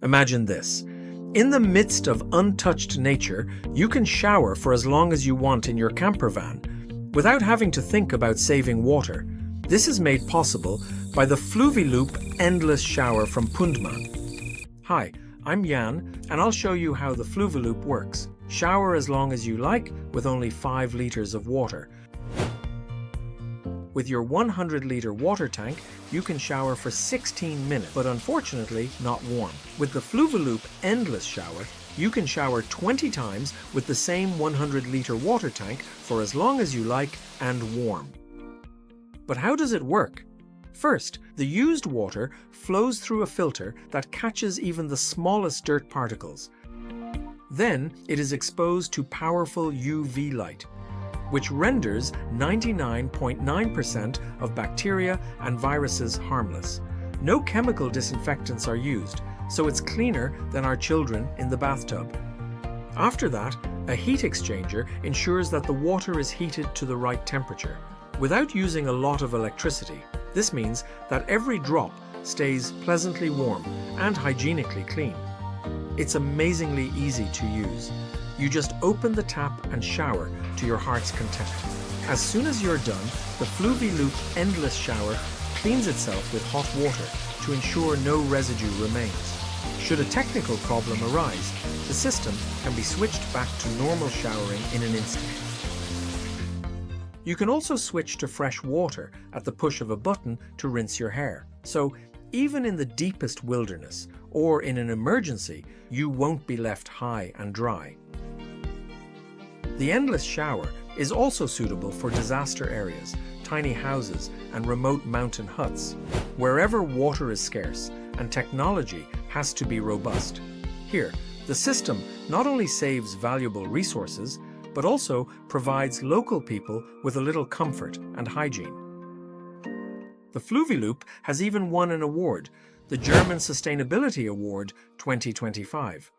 Imagine this. In the midst of untouched nature, you can shower for as long as you want in your camper van, without having to think about saving water. This is made possible by the fluviLOOP Endless Shower from Pundma. Hi, I'm Jan, and I'll show you how the fluviLOOP works. Shower as long as you like with only 5 liters of water. With your 100-liter water tank, you can shower for 16 minutes, but unfortunately not warm. With the fluviLOOP Endless Shower, you can shower 20 times with the same 100-liter water tank for as long as you like and warm. But how does it work? First, the used water flows through a filter that catches even the smallest dirt particles. Then it is exposed to powerful UV light, which renders 99.9% of bacteria and viruses harmless. No chemical disinfectants are used, so it's cleaner than our children in the bathtub. After that, a heat exchanger ensures that the water is heated to the right temperature, without using a lot of electricity. This means that every drop stays pleasantly warm and hygienically clean. It's amazingly easy to use. You just open the tap and shower to your heart's content. As soon as you're done, the fluviLOOP Endless Shower cleans itself with hot water to ensure no residue remains. Should a technical problem arise, the system can be switched back to normal showering in an instant. You can also switch to fresh water at the push of a button to rinse your hair. So even in the deepest wilderness or in an emergency, you won't be left high and dry. The Endless Shower is also suitable for disaster areas, tiny houses, and remote mountain huts, wherever water is scarce and technology has to be robust. Here, the system not only saves valuable resources, but also provides local people with a little comfort and hygiene. The fluviLOOP has even won an award, the German Sustainability Award 2025.